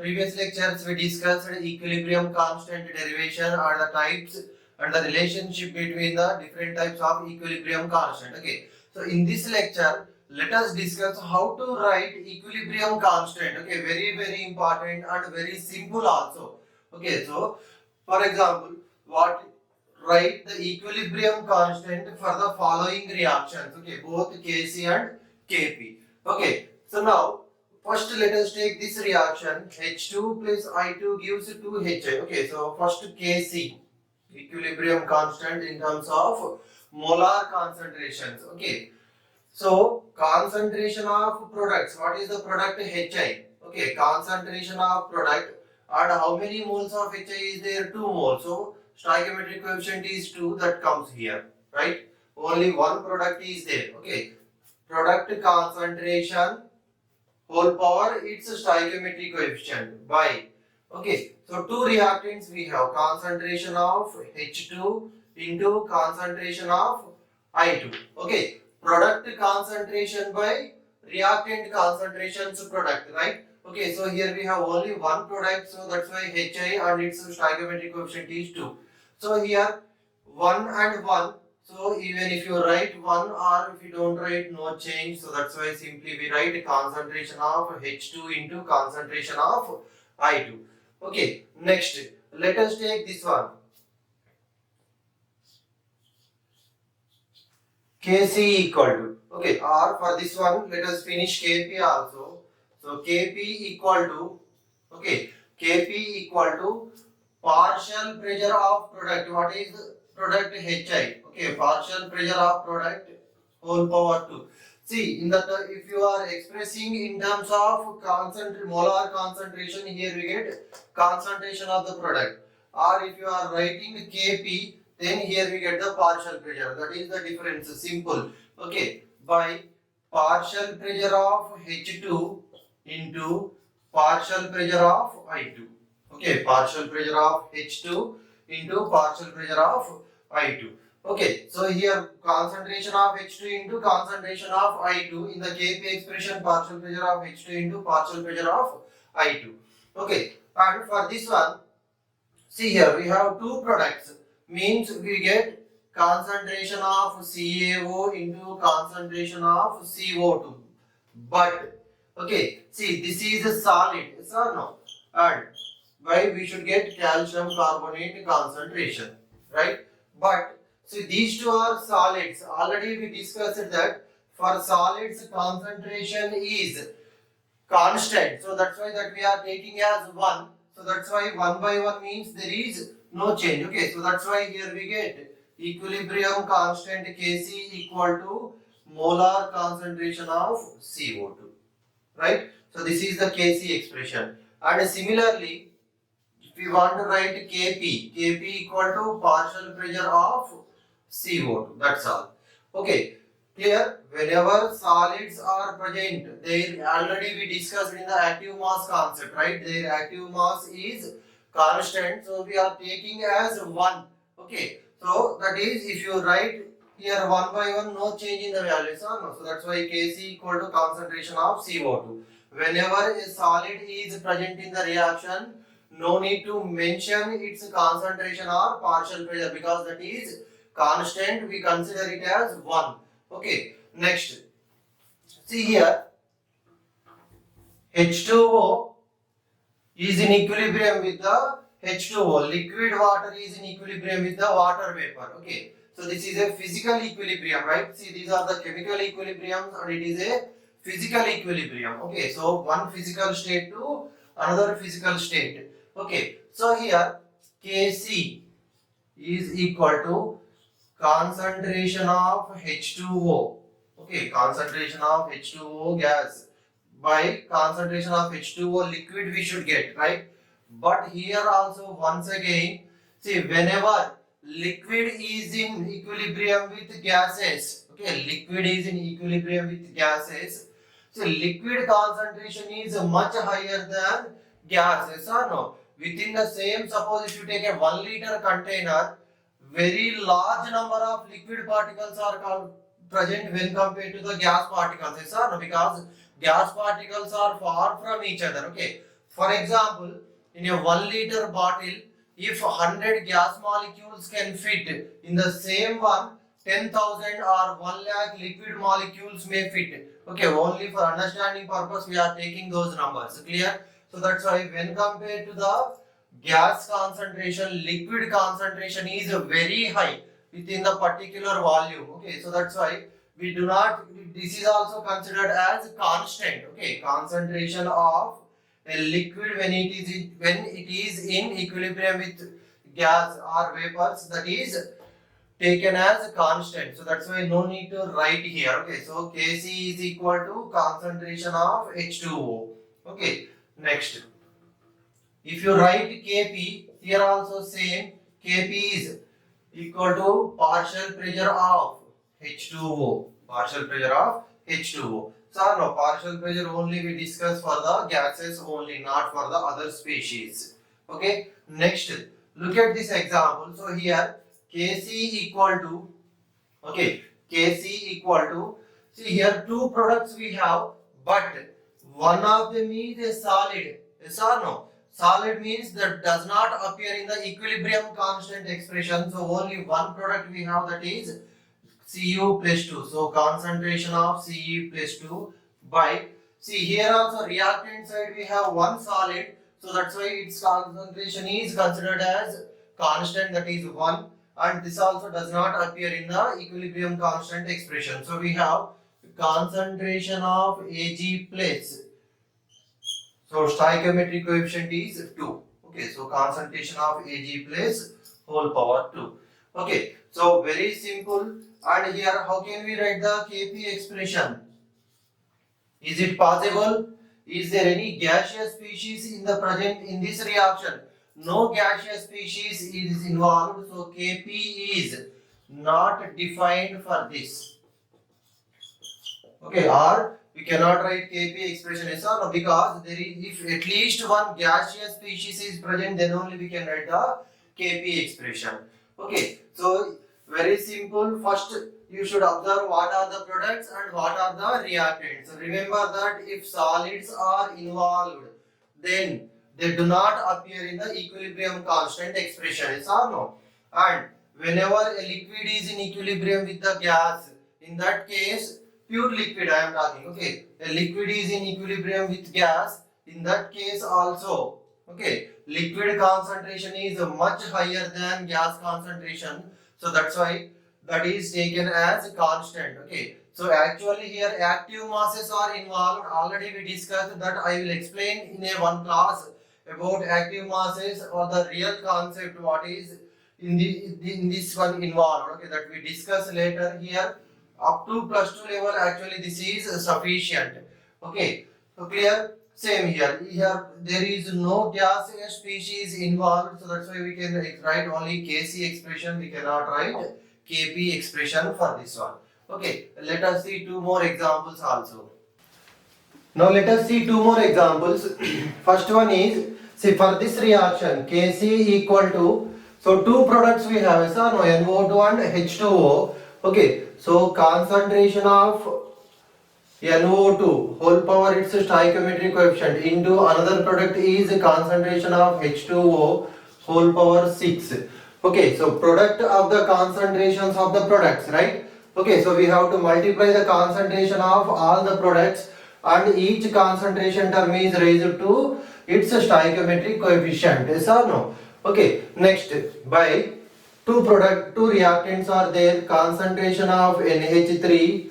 previous lectures we discussed equilibrium constant derivation and the types and the relationship between the different types of equilibrium constant. Okay, so in this lecture let us discuss how to write equilibrium constant. Okay, very important and very simple also. Okay, so for example, what write the equilibrium constant for the following reactions. Okay, both Kc and Kp. Okay, so now first let us take this reaction. H2 plus I2 gives 2Hi. Okay, so first Kc, equilibrium constant in terms of molar concentrations. Okay, so concentration of products. What is the product? Hi. Okay, concentration of product, and how many moles of Hi is there? 2 moles. So stoichiometric coefficient is 2, that comes here, right? Only one product is there. Okay, product concentration whole power its stoichiometric coefficient by. Okay, so two reactants we have, concentration of H2 into concentration of I2. Okay, product concentration by reactant concentrations product, right? Okay, so here we have only one product, so that's why Hi and its stoichiometric coefficient is 2. So here 1 and 1, so even if you write 1 or if you don't write, no change. So that's why simply we write concentration of H2 into concentration of I2. Okay, next let us take this one. Kc equal to, okay, or for this one let us finish Kp also. So Kp equal to, okay, Kp equal to partial pressure of product. What is product? Hi. Okay, partial pressure of product whole power 2. See, in that if you are expressing in terms of molar concentration, here we get concentration of the product. Or if you are writing Kp, then here we get the partial pressure. That is the difference. Simple. Okay, by partial pressure of H2 into partial pressure of I2. Okay, partial pressure of H2 into partial pressure of I2. Okay, so here concentration of H2 into concentration of I2, in the Kp expression partial pressure of H2 into partial pressure of I2. Okay, and for this one, see here we have two products, means we get concentration of CaO into concentration of CO2. But okay, see this is a solid, yes or no? And why we should get calcium carbonate concentration, right? But see these two are solids. Already we discussed that for solids concentration is constant. So that's why that we are taking as 1. So that's why 1 by 1 means there is no change. Okay, so that's why here we get equilibrium constant Kc equal to molar concentration of CO2, right? So this is the Kc expression. And similarly, if we want to write Kp equal to partial pressure of CO2, that's all. Okay, clear? Whenever solids are present, they already we discussed in the active mass concept, right? Their active mass is constant, so we are taking as 1. Okay, so that is if you write here 1 by 1, no change in the values, no? So that's why Kc equal to concentration of CO2. Whenever a solid is present in the reaction, no need to mention its concentration or partial pressure, because that is constant, we consider it as 1. Okay, next, see here H2O is in equilibrium with the H2O. Liquid water is in equilibrium with the water vapor. Okay, so this is a physical equilibrium, right? See, these are the chemical equilibriums and it is a physical equilibrium. Okay, so one physical state to another physical state. Okay, so here Kc is equal to concentration of H2O. Okay, concentration of H2O gas by concentration of H2O liquid we should get, right? But here also once again, see, whenever liquid is in equilibrium with gases, okay, liquid is in equilibrium with gases, so liquid concentration is much higher than gas, yes or no? Within the same, suppose if you take a 1 liter container, very large number of liquid particles are present when compared to the gas particles, yes or no? Because gas particles are far from each other. Okay, For example, in a 1 liter bottle, if 100 gas molecules can fit in the same one, 10,000 or 1 lakh liquid molecules may fit. Okay, only for understanding purpose we are taking those numbers. Clear? So that's why when compared to the gas concentration, liquid concentration is very high within the particular volume. Okay, so that's why we do not, this is also considered as constant. Okay, concentration of a liquid when it is in equilibrium with gas or vapors, that is taken as constant. So that's why no need to write here. Okay, so Kc is equal to concentration of H2O. Okay, next, if you write Kp, here also same, Kp is equal to partial pressure of H2O. Partial pressure of H2O. So no, partial pressure only we discuss for the gases only, not for the other species. Okay, next, look at this example. So here Kc equal to, okay, Kc equal to, see here two products we have, but one of them is a solid. Yes or no? Solid means that does not appear in the equilibrium constant expression. So only one product we have, that is Cu plus 2. So concentration of Ce plus 2 by, see here also reactant side we have one solid. So that's why its concentration is considered as constant, that is 1. And this also does not appear in the equilibrium constant expression. So we have concentration of Ag plus, so stoichiometric coefficient is 2. Okay, so concentration of Ag plus whole power 2. Okay, so very simple. And here how can we write the Kp expression? Is it possible? Is there any gaseous species in the present in this reaction? No gaseous species is involved, so Kp is not defined for this. Okay, or we cannot write Kp expression as well, because there is, if at least one gaseous species is present, then only we can write the Kp expression. Okay, so very simple. First you should observe what are the products and what are the reactants. So remember that if solids are involved, then they do not appear in the equilibrium constant expression. Yes or no? And whenever a liquid is in equilibrium with the gas, in that case, pure liquid I am talking. Okay, a liquid is in equilibrium with gas. In that case also, okay, liquid concentration is much higher than gas concentration. So that's why that is taken as constant. Okay, so actually here active masses are involved. Already we discussed that. I will explain in a one class about active masses or the real concept what is in this one involved. Okay, that we discuss later. Here up to +2 level actually this is sufficient. Okay, so clear. Same here. Here there is no gaseous species involved, so that's why we can write only Kc expression. We cannot write Kp expression for this one. Okay, let us see two more examples also. Now let us see two more examples. First one is, see for this reaction Kc equal to, so two products we have, so no, NO2 and H2O. Okay, so concentration of NO2 whole power its stoichiometric coefficient into another product is concentration of H2O whole power 6. Okay, so product of the concentrations of the products, right? Okay, so we have to multiply the concentration of all the products and each concentration term is raised to its stoichiometric coefficient. Yes or no? Okay, next, by two reactants are there, concentration of NH3,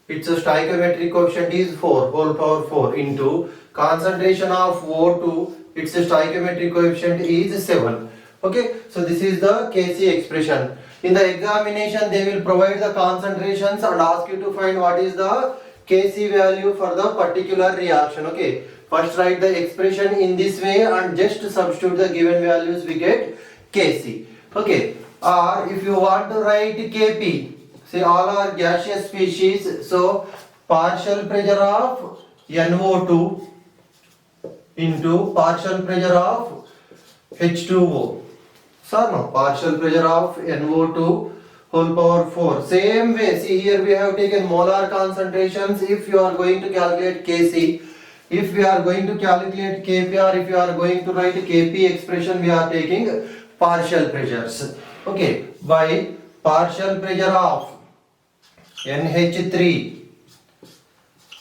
its stoichiometric coefficient is 4 whole power 4 into concentration of O2, its stoichiometric coefficient is 7. Okay, so this is the Kc expression. In the examination they will provide the concentrations and ask you to find what is the Kc value for the particular reaction. Okay, first write the expression in this way and just substitute the given values, we get Kc. Okay, or if you want to write Kp, see all are gaseous species, so partial pressure of NO2 into partial pressure of H2O. So no, partial pressure of NO2 whole power 4. Same way, see here we have taken molar concentrations. If you are going to calculate Kc, if we are going to calculate Kp, or if you are going to write Kp expression, we are taking partial pressures. Okay, by partial pressure of NH3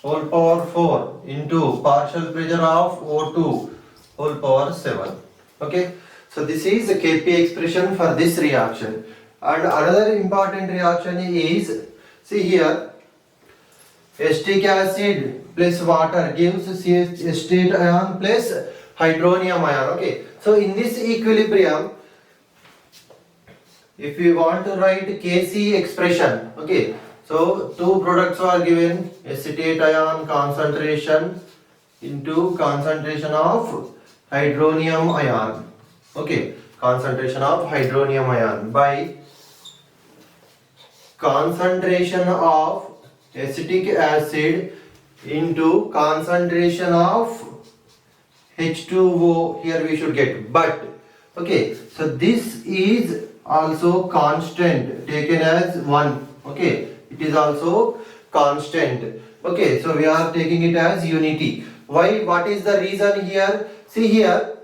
whole power 4 into partial pressure of O2 whole power 7. Okay, so this is the Kp expression for this reaction. And another important reaction is, see here, acetic acid plus water gives acetate ion plus hydronium ion. Okay, so in this equilibrium, if we want to write Kc expression, okay, so two products are given, acetate ion concentration into concentration of hydronium ion. Okay, concentration of hydronium ion by concentration of acetic acid into concentration of H2O, here we should get, but okay, so this is also constant, taken as 1. Okay, it is also constant. Okay, so we are taking it as unity. Why? What is the reason here? See here,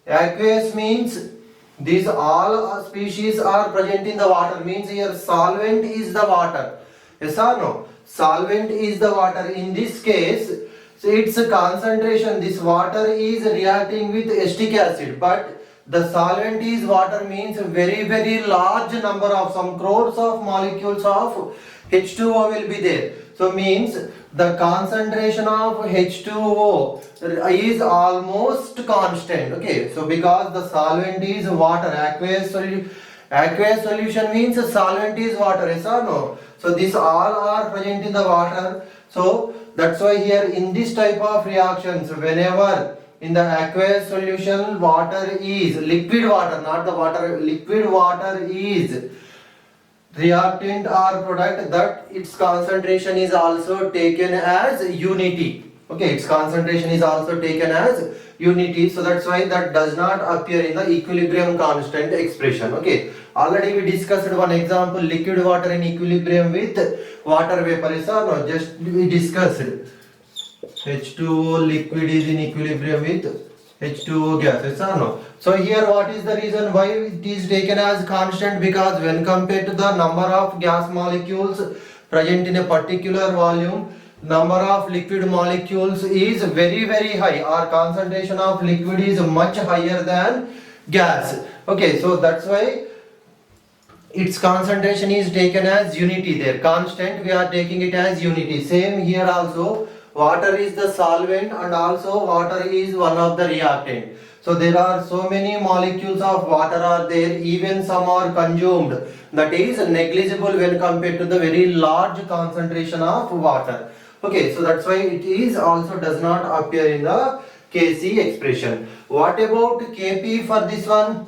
aqueous means these all species are present in the water, means here solvent is the water. Yes or no? Solvent is the water. In this case, so its concentration, this water is reacting with acetic acid, but the solvent is water, means very large number of, some crores of molecules of H2O will be there. So means the concentration of H2O is almost constant. Okay, so because the solvent is water, aqueous solution means solvent is water, yes or no? So these all are present in the water. So that's why here in this type of reactions, whenever in the aqueous solution water is liquid water, not the water, liquid water is reactant or product, that its concentration is also taken as unity. Okay, its concentration is also taken as unity, so that's why that does not appear in the equilibrium constant expression. Okay, already we discussed one example, liquid water in equilibrium with water vapor, is or no? Just we discussed H2O liquid is in equilibrium with H2O gas, yes or no? So here what is the reason why it is taken as constant? Because when compared to the number of gas molecules present in a particular volume, number of liquid molecules is very high, or concentration of liquid is much higher than gas. Okay, so that's why its concentration is taken as unity there. Constant, we are taking it as unity. Same here also. Water is the solvent and also water is one of the reactant. So there are so many molecules of water are there, even some are consumed. That is negligible when compared to the very large concentration of water. Okay, so that's why it is also does not appear in the Kc expression. What about Kp for this one?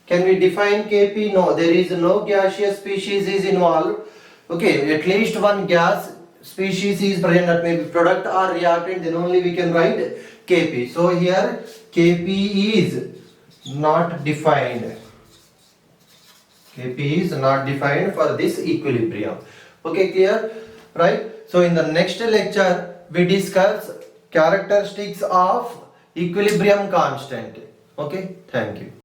Can we define Kp? No, there is no gaseous species is involved. Okay, at least one gas species is present, that may be product or reactant, then only we can write Kp. So here Kp is not defined. Kp is not defined for this equilibrium. Okay, clear? Right? So in the next lecture we discuss characteristics of equilibrium constant. Okay, thank you.